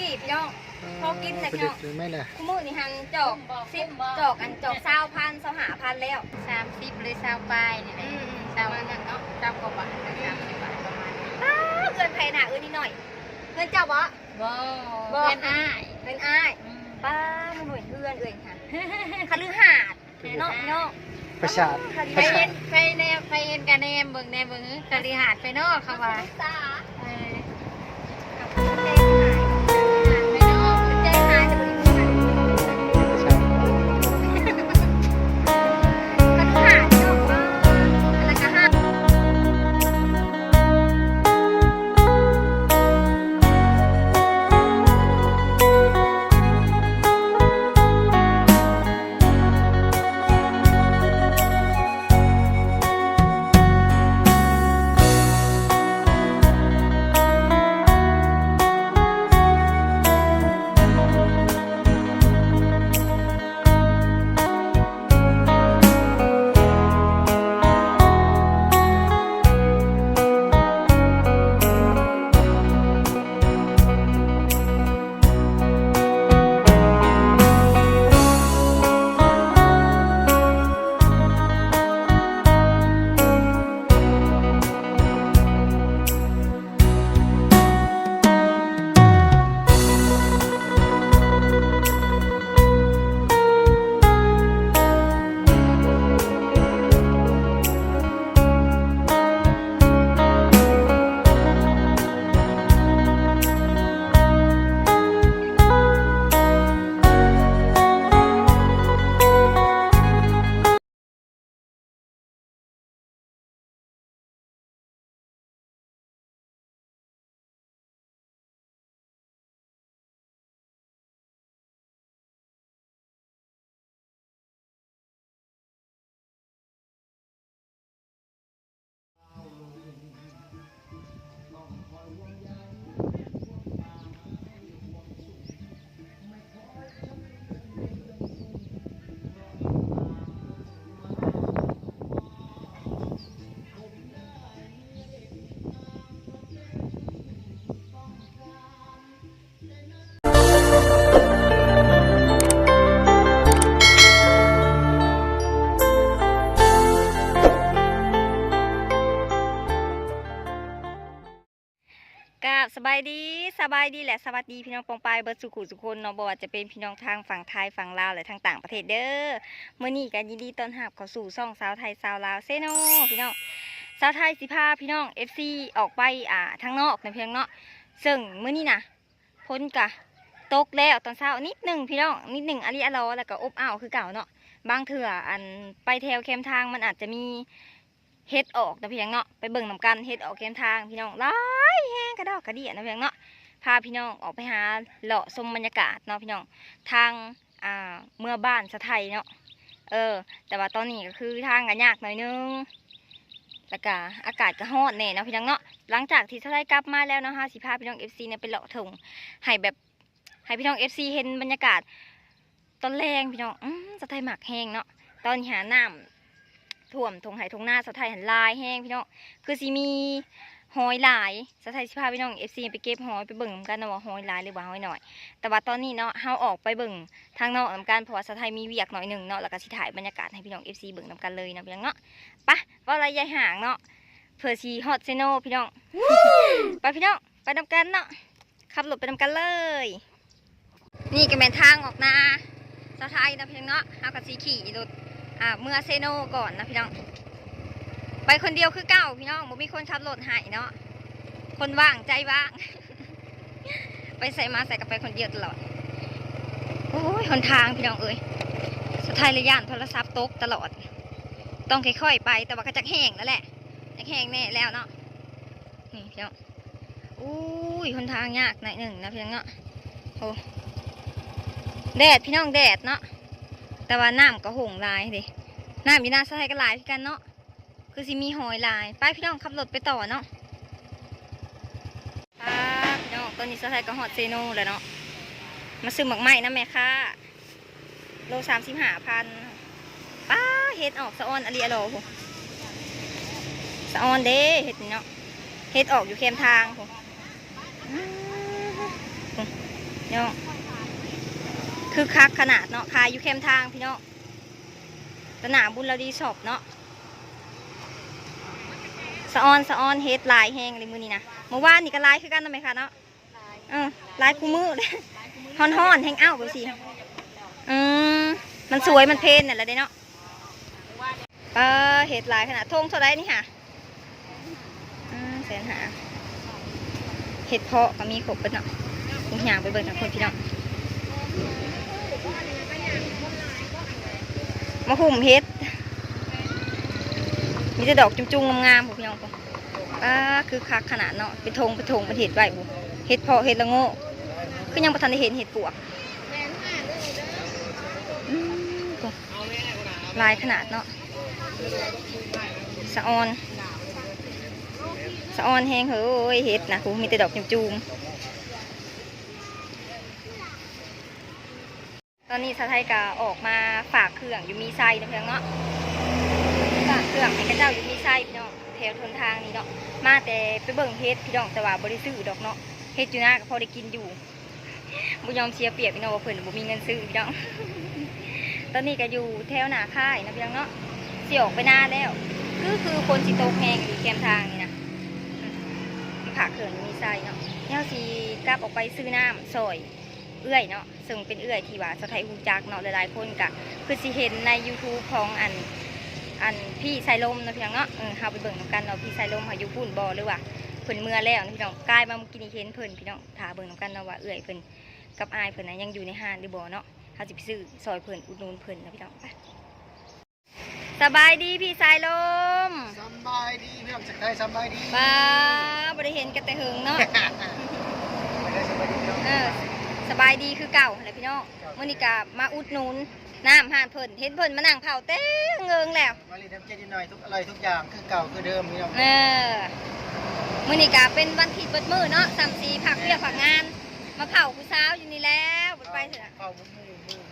กี่พี่น้องพอกินนะพี่น้องไม่เลยคู่มือนี่หันจอก10 จอกอันจอก20,000 25,000แล้ว30หรือ20ปลายนี่แหละ20นั่นเนาะ20กว่าบาท30 บาทประมาณนี้เงินไผน่ะนิดหน่อยเงินเจ้าบ่เงินอ้ายเงินอ้ายป้ามันหน่วยเพื่อนค่ะคฤหาสน์เนาะประชาไปเห็นกันแนมเบิ่งคฤหาสน์ไปเนาะเขาว่าสบายดีแหละสวัสดีพี่น้องปองปายเบิร์ดสุขุสุคนเนาะบอกว่าจะเป็นพี่น้องทางฝั่งไทยฝั่งลาวและทางต่างประเทศเด้อเมื่อนี้กันยินดีต้อนรับเข้าสู่ช่องสาวไทยสาวลาวเซโนพี่น้องสาวไทยสิพาพี่น้อง FC ออกไปทางนอกนะเพียงเนาะซึ่งเมื่อนี้นะพ้นกะตกแล้วตอนเช้านิดหนึ่งพี่น้องนิดหนึ่งอาริอาโลแล้วก็อบอ้าวคือเก่าเนาะบางเถื่ออันไปแถวแคมทางมันอาจจะมีเฮ็ดออกนะเพียงเนาะไปเบิ่งนำกันเฮ็ดออกแคมทางพี่น้องหลายแห้งกระดอกกระเดี่ยนะเพียงเนาะพาพี่น้องออกไปหาเลาะชมบรรยากาศเนาะพี่น้องทางเมื่อบ้านสะไทยเนาะแต่ว่าตอนนี้ก็คือทางกันยากหน่อยนึงแล้วก็อากาศก็ร้อนแน่เนาะพี่น้องเนาะหลังจากที่สะไทยกลับมาแล้วเนาะฮะสิพาพี่น้อง FC เนี่ยไปเลาะถงให้พี่น้อง FC เห็นบรรยากาศตอนแรงพี่น้องสะไทยหมักแห้งเนาะตอนหาน้ำท่วมทงไห่ทงหน้าสะไทยหันลายแห้งพี่น้องคือสิมีหอยหลายสะไทยสิพาพี่น้อง FC ไปเก็บหอยไปเบิ่งกันนะว่าหอยหลายหรือว่าหอยหน่อยแต่ว่าตอนนี้เนาะเฮาออกไปเบิ่งทางนอกนำกันเพราะว่าสะไทยมีเวียกหน่อยหนึ่งเนาะแล้วก็สิถ่ายบรรยากาศให้พี่น้อง FC เบิ่งนำกันเลยนะพี่น้องเนาะปะว่าอะไรยายห่างเนาะเผื่อชีฮอตเซโนพี่น้อง ไปพี่น้องไปนำกันเนาะขับรถไปนำกันเลยนี่ก็เป็นทางออกนาสะไทยนะพี่น้องเนาะเฮากับสีขี่รถเมื่อเซโนก่อนนะพี่น้องไปคนเดียวคือเก่าพี่น้องบ่มีคนขับรถให้เนาะคนว่างใจว่าง ไปใส่มาใส่กับไปคนเดียวตลอดโอ้ยหนทางพี่น้องเอ้ยสุดท้ายระยะโทรศัพท์ตกตลอดต้องค่อยๆไปแต่ว่าก็จะแห้งแล้วแหละจะแห้งแน่แล้วเนาะนี่พี่น้องอุ้ยหนทางยากหน่อยหนึ่งนะพี่น้องเนาะโอ้แดดพี่น้องแดดเนาะแต่ว่าน้ำก็หงลายดิน้ำมีน้ำสะไทยก็ลายพี่กันเนาะคือสิมีหอยลายไปพี่น้องขับรถไปต่อเนาะพี่น้องตอนนี้สะไทยก็ฮอตเซโน่แล้วเนาะมาซื้อหมักไหม้นะแม่ค่ะโล35,000ป้าเฮ็ดออกสะออนอลีอโลสะออนเด้เฮ็ดนี่เนาะเฮ็ดออกอยู่เข้มทาง พี่น้องคือคักขนาดเนาะขายอยู่แคมทางพี่น้องสนามบุญเราดีชอบเนาะสะออนเฮ็ดลายแห้งเลยมือนี้นะเมื่อวานนี่ก็ลายคือกันนะไหมคะเนาะลายคู่มือฮ้อนแห้งเอ้าไปสิมันสวยมันเพลินเนี่ยแหละเด้เนาะเฮ็ดลายขนาดทงเท่าไรนี่ค่ะ100,000เฮ็ดเพาะก็มีครบเบิดเนาะทุกอย่างไปเบิ่งกันคนพี่น้องมาหุ่มเฮ็ดมีแต่ดอกจุ่มๆงามๆพวกพี่น้องคือคักขนาดเนาะเป็นธงเป็นเห็ดไว้บุเห็ดเพาะเห็ดละโง่คือยังประทันได้เห็นเห็ดปวกลายขนาดเนาะสะออนแห้งเฮ้ยเห็ดนะคุณมีแต่ดอกจุ่มตอนนี้สาวไทยก็ออกมาฝากเครื่องอยู่มีไซนะเพียงเนาะฝากเครื่องให้กระเจ้าอยู่มีไซพี่น้องแถวทนทางนี้เนาะมาแต่ไปเบิ่งเฮ็ดพี่น้องแต่ว่าบริซื้อดอกเนาะเฮ็ดอยู่หน้าก็พอได้กินอยู่บุยอมเชียร์เปียกพี่น้องว่าเพิ่นบ่มีเงินซื้อพี่น้อง ตอนนี้ก็อยู่แถวหน้าค่ายนะพี่น้องเนาะสิออกไปหน้าแล้วคือคนสิโตกแหงอยู่แคมทางนี่นะฝากเครื่องอยู่มีไซเนาะแนวสิกลับออกไปซื้อน้ำซอยเอื้อยเนาะซึ่งเป็นเอื้อยที่ว่าสะไทยฮู้จักเนาะหลายๆคนก็คือสิเห็นใน YouTube ของอันพี่ไซลมนะพี่น้องเนาะเฮาไปเบิ่งนำกันเนาะพี่ไซลมเฮาอยู่พุ่นบ่หรือว่าเพิ่นเมื่อแล้วนะพี่น้องกลายมาเมื่อกี้นี้เห็นเพิ่นพี่น้องถาเบิ่งนำกันเนาะว่าเอื้อยเพิ่นกับอายเพิ่นน่ะยังอยู่ในห้างหรือบ่เนาะเฮาสิไปซื้อซอยเพิ่นอุดหนุนเพิ่นนะพี่น้องไปสบายดีพี่ไซลมสบายดีพี่น้องจากไทยสบายดี บ้าบ่ได้เห็นกันแต่หึงเนาะ ไม่ได้สบายดีเนาะ สบายดีคือเก่าแหละพี่น้องมื้อนี้ก็มาอุดหนุนน้ำห่านเพิ่นเห็นเพิ่นมานั่งเผาเต้เงิงแล้ว มาลีน้ำเจดีหน่อยทุกอร่อยทุกอย่างคือเก่าคือเดิมพี่น้อง มื้อนี้ก็เป็นวันที่เปิดมื้อเนาะ34ผักเรียกผักงานมาเผาผู้สาวอยู่นี่แล้วไปเถอะ เข้าหมู่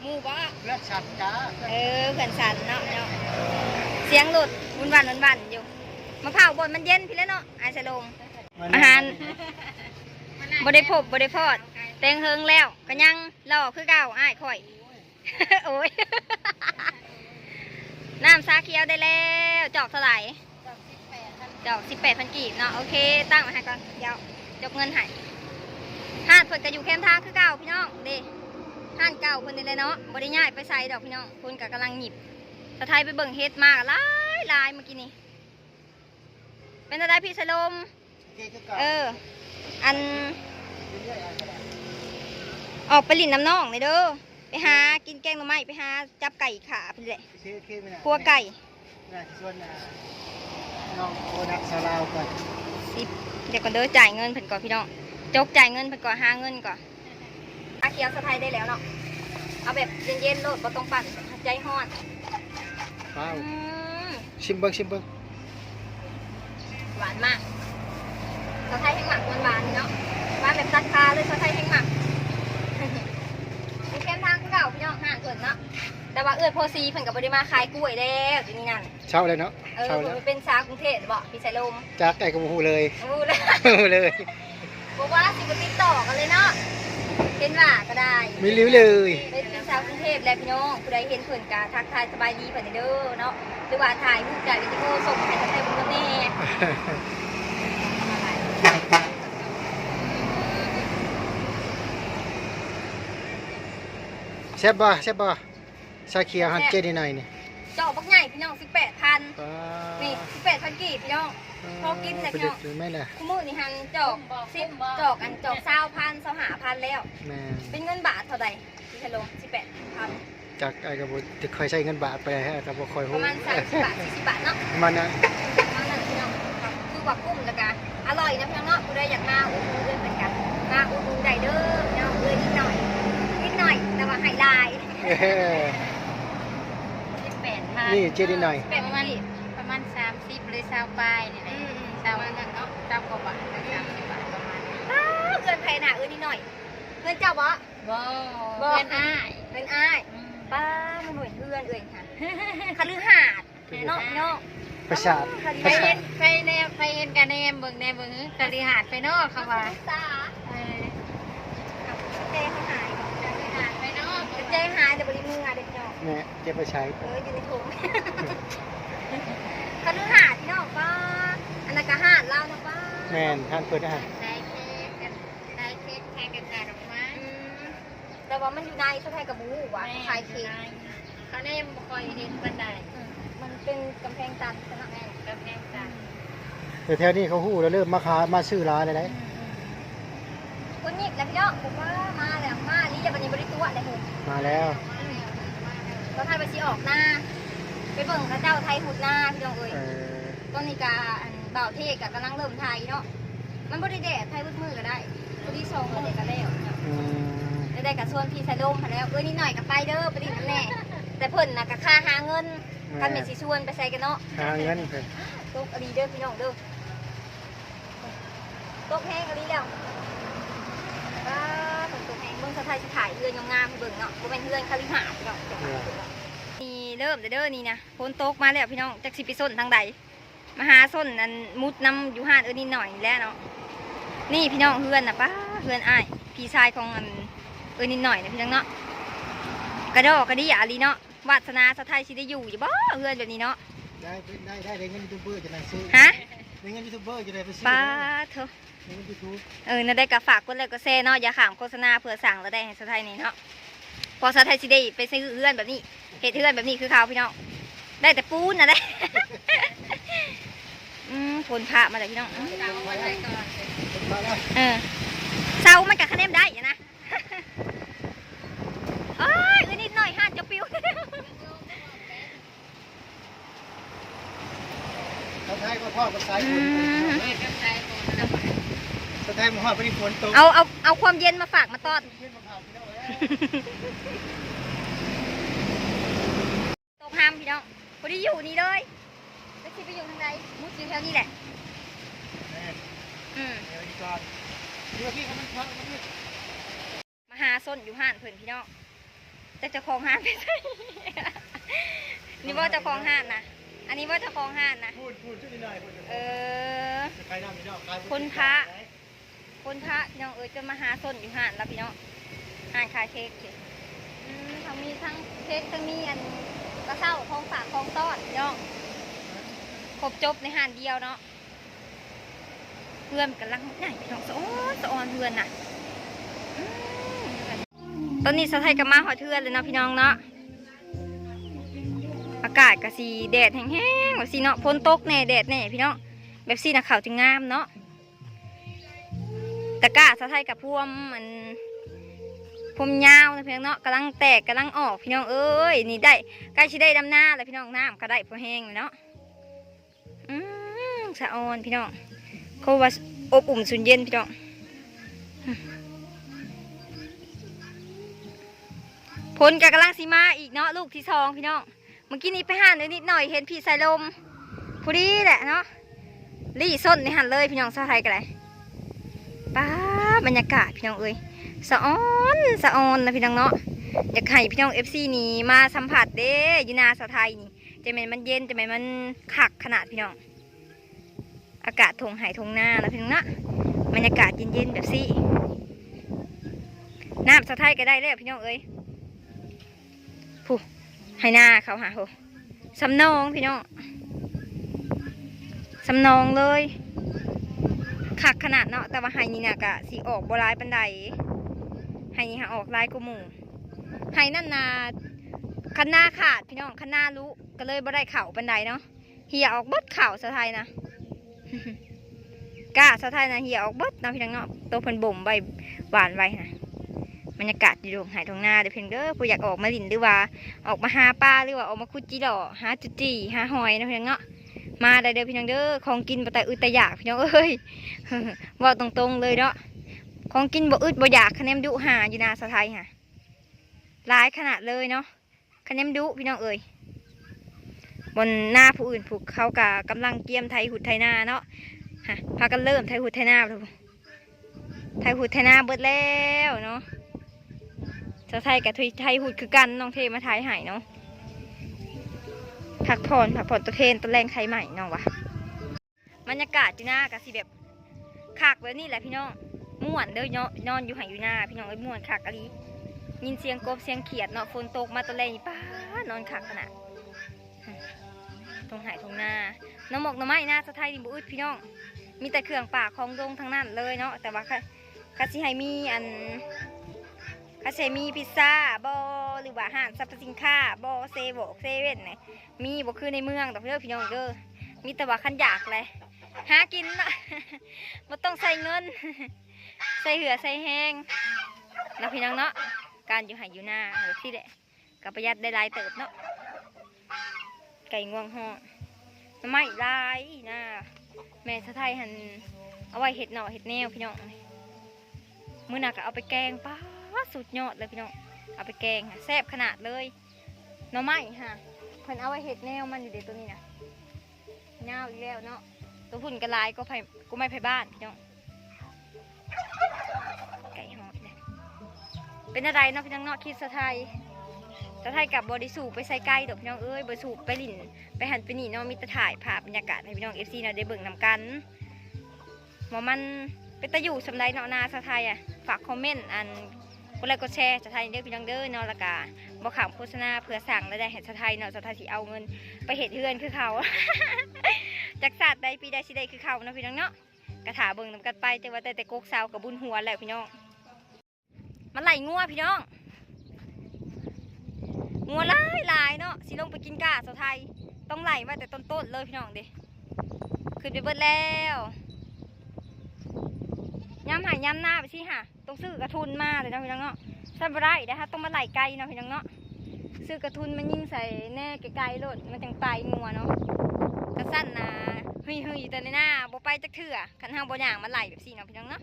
หมู่บ่ เลือดฉัดจ้า เพื่อนสันเนาะเสียงหลุดวุ่นวันอยู่มาเผาบนมันเย็นพี่แล้วเนาะไอซ์ลงอาหารบ่ได้พบบ่ได้พอดแตงเฮิงแล้วก็ยังรอคือเก่าอ้ายข่อย โอ้ย น้ำซาเขียวได้แล้วจอกเท่าไหร่จอก18,000 กีบเนาะโอเคตั้งไว้ให้ก่อนเดี๋ยวจกเงินให้ห้านเพิ่นก็อยู่แคมทางคือเก่าพี่น้องเด้ห้านเก่าเพิ่นนี่เลยเนาะบ่ได้ย้ายไปใส่ดอกพี่น้องเพิ่นก็กำลังหยิบสะไทยไปเบิ่งเฮ็ดมาหลายเมื่อกี้นี้เป็นอะไรพี่สลมอันออกไปลินน้ำน่องเลยเด้อไปหากินแกงหน่อไม้ไปหาจับไก่ขาไปเลยครัวไก่น้องโอนักสลาวก่อนเดี๋ยวก่อนเด้อจ่ายเงินเพิ่นก่อนพี่น้องจกจ่ายเงินเพิ่นก่อนหาเงินก่อนอาเคียวสะไทยได้แล้วเนาะเอาแบบเย็นๆโลดบ่ต้องปั่นใจฮ้อนชิมเบิ้งหวานมากสะไทยแห้งหมักหวานๆเนาะหวานแบบตัดคาเลยสะไทยแห้งหมักมีแคมทางเก่าพี่น้องห่างเกินเนาะแต่ว่าเอื้อโพซีเพิ่นกับบริมาขายกล้วยแล้วทีนี้นั่นเช่าเลยเนาะเพิ่นเป็นสาวกรุงเทพบ่พี่ไซลมจากไก่กับหูเลยเลยบอกว่าสิบติดต่อกันเลยเนาะเห็นว่าก็ได้มีริ้วเลยเป็นสาวกรุงเทพแล้วพี่น้องผู้ใดเห็นเพิ่นก็ทักทายสบายดีเพิ่นเด้อเนาะหรือว่าถ่ายรูปจ่ายวิดีโอส่งให้ทางไทยบุญกับแม่แซ่บบ่ชาเขียวฮันเจดีหน่อยนี่เจาะบักใหญ่พี่น้อง18,000นี่18,000 กีบพี่น้องพอกินนะพี่น้องคู่มือนี่ฮันจอก10จอกอันจอก20,000 25,000แล้วเป็นเงินบาทเท่าใดพี่ไซลม18,000จากไอ้กระบอกจะเคยใช้เงินบาทไปฮะกระบอกคอยประมาณ30 บาท40 บาทเนาะมันนะพี่น้องคือว่ากุ้งแล้วกันอร่อยนะพี่น้องเนาะผู้ใดอยากมาอุดหนุนเป็นกันมาอุดหนุนได้เด้อพี่น้องนิดหน่อยแต่ว่าไฮไลท์18,000นี่เจดีหน่อยประมาณ30หรือ20ปลายนี่แหละ20นั่นเนาะ20กว่าบาท30 บาทประมาณนี้เงินแพงหนานิดหน่อยเงินเจ้าบ่เงินอ้ายป้ามันหน่วยเงินค่ะคฤหาสน์เนาะประสาทไปเห็นกันแนมเบิ่งคฤหาสน์ไปนอกเขาว่าเต้ข้ เก็บไปใช้ อยู่ในถุงก็ดูหาดพี่น้องป้าอันนั้นก็หาดเรานะป้า แม่นท่านเปิดอาหาร ได้เค้กกันได้เค้กแทนกันแต่ดอกไม้ แต่ว่ามันอยู่ในสะพายกับหมูว่ะขายเค้ก เขาได้บ่คอยเห็นบันได มันเป็นกำแพงตันขนาด แม่กำแพงจัน แต่แถวนี้เขาฮู้แล้วเริ่มมาซื้อร้านเลยได้ คนนี้แล้วพี่น้องผมว่ามาแล้วมานี่จะเป็นบริตัวอะไรเหรอ มาแล้ว เราไทยไปซีออกหน้าไปเบิ่งพระเจ้าไทยหุดหน้าพี่น้องเอ้ย เออ ตอนนี้กาเบ่าวเทศกำลังเริ่มไทยเนาะมันบริเดดไทยมือก็ได้ตัวที่สองมันเด็กก็แล้ว อืม ได้กับส่วนพี่สายลมมาแล้วนิดหน่อยกับไปเด้อไปดิแน่แต่เพิ่นน่ะกับค่าหาเงินกันเป็นสิชวนไปใส่กันเนาะ หาเงินเพิ่น ตกอรีเด้อพี่น้องเด้อตกแห้งอรีแล้วป้าตกแห้งเบิ่งสะไทยสิถ่ายเรือนงามๆให้เบิ่งเนาะบ่แม่นเรือนคาลิหาพี่น้องนี่เริ่มเด้อนี่นะฝนตกมาแล้วพี่น้องจักสิไปส้นทางใดมาหาส้นอันมุดน้ำอยู่ห้านนิดหน่อยนี่แหละเนาะนี่พี่น้องเฮือนน่ะป้าเฮือนอ้ายพี่ชายของอันนิดหน่อยนะพี่น้องเนาะกระดอกกระดิอาลีเนาะวาสนาสะไทยสิได้อยู่บ่เฮือนแบบนี้เนาะ ได้เงินยูทูบเบอร์จะได้ซื้อ ฮะ ได้เงินยูทูบเบอร์จะได้ไปซื้อ ป้าเถอะ ได้เงินยูทูบ น่าได้กระฝากกดไลค์กดแชร์เนาะอย่าขามโฆษณาเพื่อสั่งแล้วได้ให้สะไทยนี่เนาะพอสะไทยสิได้ไปซื้อเฮือนแบบนี้เฮ็ดเฮือนแบบนี้คือเขาพี่น้องได้แต่ปูนนะได้ ฝนพระมาเลยพี่น้อง เราไว้ก่อน มาแล้ว เสามันกับคะแนนได้อยู่นะ เอ้ยนิดหน่อยห้าจะปิว สะไทยมาพ่อกับสายฝน เฮ็ดกับใจก่อนนะ สะไทยมาพ่อไปที่ฝนตก เอาความเย็นมาฝากมาต้อนตกห้ามพี่น้องพอดีอยู่นี่เลยแล้วคิดไปอยู่ทางไหนมุดอยู่แถวนี้แหละ เดี๋ยวดีก่อนเดี๋ยวพี่เขามันพักมัน มาหาส้นอยู่ห้านเพื่อนพี่น้องแต่เจ้าของห้านไม่ใช่ นี่ว่าเจ้าของห้านนะอันนี้ว่าเจ้าของห้านนะ พูดช่วยหน่อย จะใครนำพี่น้องคนพระพี่น้องจะมาหาส้นอยู่ห้านแล้วพี่น้องห้านขายเค้กสิทั้งมีทั้งเค้กทั้งมีอันกระเซ้าของฝากของต้อนพี่น้องครบจบในห้านเดียวเนาะเพื่อนกำลังใหญ่พี่น้องสะออนเพื่อนน่ะตอนนี้สะไทยกับมาหอยเทือนเลยเนาะพี่น้องเนาะอากาศก็สีแดดแห้งๆแบบสีเนาะฝนตกแน่แดดแน่พี่น้องแบบสีน่ะขาวจึงงามเนาะตะกร้าสะไทยกับพวมมันพวมยาวนะพี่น้องเนาะกำลังแตกกำลังออกพี่น้องเอ้ยนี่ได้ใกล้ชิได้ดำหน้าแล้วพี่น้องน้ำก็ได้พอแห้งเลยเนาะสะออนพี่น้องเขาว่าอบอุ่มสุนเย็นพี่น้องผลกับกำลังสีมาอีกเนาะลูกที่สองพี่น้องเมื่อกี้นี้ไปหั่นนิดหน่อยเห็นพี่สายลมพอดีแหละเนาะรี่ส้นในหั่นเลยพี่น้องสะไทยกันเลยป้าบรรยากาศพี่น้องเอ้ยสะออนนะพี่น้องเนาะอยากให้พี่น้องFCนี่มาสัมผัสเด้ยูนาสะไทยนี่จะเป็นมันเย็นจะเป็นมันคักขนาดพี่น้องอากาศทงหายทงหน้าแล้วพี่น้องนะบรรยากาศเย็นๆแบบซี่น้ำสะไทยก็ได้เลยพี่น้องเอ้ยผู้ให้หน้าเขาหาโหสำนองพี่น้องสำนองเลยคักขนาดเนาะแต่ว่าไฮนี่นะกะสีออกโบราณปันไดไฮนี่หาออกลายกว่าหมู่ไฮนั่นนาคันหน้าขาดพี่น้องคันหน้ารู้ก็เลยบ่ได้เข่าปันไดเนาะเหี่ยออกเบิดเข่าสะไทยนะ กะสะไทยนะเหี่ยออกเบิดนะพี่น้องเนาะตัวเพิ่นบ่มใบหวานไว้นะบรรยากาศอยู่ตรงหายตรงหน้าเดี๋ยวเพียงเด้อผู้อยากออกมาลินหรือว่าออกมาหาปลาหรือว่าออกมาคุดจีหล่อหาจุดจีหาหอยนะพี่น้องเนาะมาได้เด้อพี่น้องเด้อของกินบ่แต่อึดแต่อยากพี่น้องเอ้ย ว่าตรงๆเลยเนาะของกินบ่อึดบ่อยากคะแนนดุหาอยู่นาสะไทยค่ะหลายขนาดเลยเนาะคะแนนดุพี่น้องเอ้ยบนหน้าผู้อื่นผูกเขากะกำลังเกียมไทยหุดไทยนาเนาะฮะพากันเริ่มไทยหุดไทยนาไทยหุดไทยนาเบิดแล้วเนาะสะไทยกับไทยหุดคือกันน้องเทมาไทยหายเนาะผักผ่อนตะเคนตะแรงไทยใหม่น้องวะบรรยากาศจีน่ากะสิแบบคักแบบนี้แหละพี่น้องม่วนเด้อนอนอยู่หายอยู่หน้าพี่น้องเอ้ยม่วนคักอะไร ยินเสียงกบเสียงเขียดเนาะฝนตกมาตะแลงป้านอนขักขนาดตรงไหตรงหน้าน้ำหมกน้ำไม้หน้าสะไทยดิบุอึดพี่น้องมีแต่เครื่องป่าของดงทั้งนั้นเลยเนาะแต่ว่าคาสิให้มีคาสิมีพิซซ่าบอหรือว่าอาหารสรรพสินค้าบอเซเว่นเนี่ยมีบ่คือในเมืองดอกเด้อพี่น้องเด้อมีแต่ว่าขันอยากเลยหากินเนาะบ่ต้องใส่เงินใส่เหือใส่แห้งนะพี่น้องเนาะการอยู่ไหอยู่หน้าแบบที่แหละกับประหยัดได้หลายเติบเนาะไก่งวงห่อน้ำไม้ลายนะแม่สะไทยหันเอาไว้เห็ดเนาะเห็ดแนวพี่น้องมื้อหนักก็เอาไปแกงป้าสุดยอดเลยพี่น้องเอาไปแกงแซ่บขนาดเลยน้ำไม้ฮะเพิ่นเอาไว้เห็ดแนวมันอยู่เดี๋ยวตัวนี้นะเงาอีกแล้วเนาะตัวหุ่นกระลายก็ไม่ไผ่บ้านพี่น้องไก่ห่อเลยเป็นอะไรเนาะพี่น้องเนาะคิดสะไทยกับบอดี้สูบไปใส่ไก่ดอกพี่น้องเอ้ยบอดี้สูบไปลิ่นไปหันไปนี่เนาะมีแต่ถ่ายภาพบรรยากาศให้พี่น้องFCเนาะได้เบิ่งนำกันว่ามันเป็นตะอยู่สำไรเนาะนาสะไทยอ่ะฝากคอมเมนต์กดไลค์กดแชร์สะไทยเด้อพี่น้องเด้อเนาะละกาบ่ขำโฆษณาเพื่อสั่งแล้วได้เห็นสะไทยเนาะสะไทยสิเอาเงินไปเห็ดเฮือนคือเขา จากศาสตร์ใดปีใดสิใดคือเขาเนาะพี่น้องเนาะกระถาเบิ่งนำกันไปแต่ว่าแต่กกเซากับบุญหัวแล้วพี่น้องมันไหลงัวพี่น้องงัวหลายเนาะสิลงไปกินกาสะไทยต้องไหลมาแต่ต้นเลยพี่น้องเด้ขึ้นไปเบิดแล้วย้ำหายย้ำหน้าไปสิค่ะต้องซื้อกระทุนมาเลยนะพี่น้องเนาะถ้าไม่ได้นะคะต้องมาไหลไกลเนาะพี่น้องเนาะซื้อกระทุนมันยิ่งใส่แน่ไกลๆโลดมันจังไปงัวเนาะกระสั้นนะเฮ้ยแต่ในหน้าบ่ไปจักเถื่อขันห้างบ่อย่างมันไหลแบบสิเนาะพี่น้องเนาะ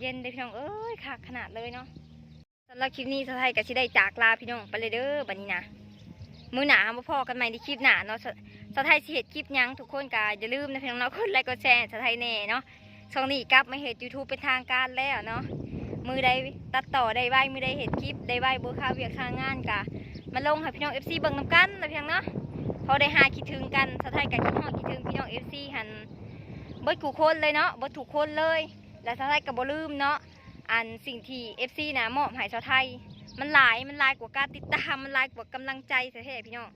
เย็นเลยพี่น้องเอ้ยคักขนาดเลยเนาะสำหรับคลิปนี้สะไทยกับชิได้จากลาพี่น้องไปเลยเด้อบัดนี้นะมื้อหนามาพอกันใหม่ในคลิปหนาเนาะสะไทยสิเฮ็ดคลิปยังทุกคนก็อย่าลืมนะพี่น้องเนาะกดไลค์กดแชร์สะไทยแน่เนาะช่องนี้กลับมาเฮ็ด YouTube เป็นทางการแล้วเนาะมือใดตัดต่อได้ไวมือใดเฮ็ดคลิปได้ไวบ่ค่าเวียกค่างานก็มาลงให้พี่น้อง FC เบิ่งนํกันนะพี่น้องเนาะพอได้หาคิดถึงกันสะไทยก็คิดฮอดคิดถึงพี่น้อง FC หันเบิดกูคนเลยเนาะบ่ถูกคนเลยและสะไทยก็บ่ลืมเนาะสิ่งที่ FC นะมอบให้สะไทยมันหลายกว่าการติดตามมันหลายกว่ากำลังใจแท้ๆพี่น้อง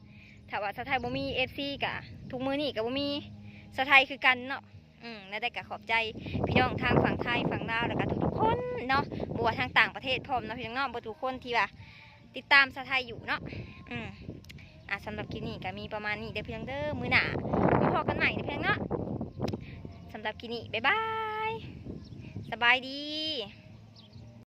ถ้าว่าสะไทยบ่มี FC กะทุกมื้อนี้ก็บ่มีสะไทยคือกันเนาะและได้ก็ขอบใจพี่น้องทางฝั่งไทยฝั่งลาวแล้วก็ทุกๆคนเนาะบ่ว่าทางต่างประเทศพร้อมเนาะพี่น้องเนาะบ่ทุกคนที่ว่าติดตามสะไทยอยู่เนาะสำหรับคลิปนี้ก็มีประมาณนี้เด้อพี่น้องเด้อมื้อหน้ามาพบกันใหม่เด้อพี่น้องเนาะสำหรับคลิปนี้บ๊ายบายสบายดี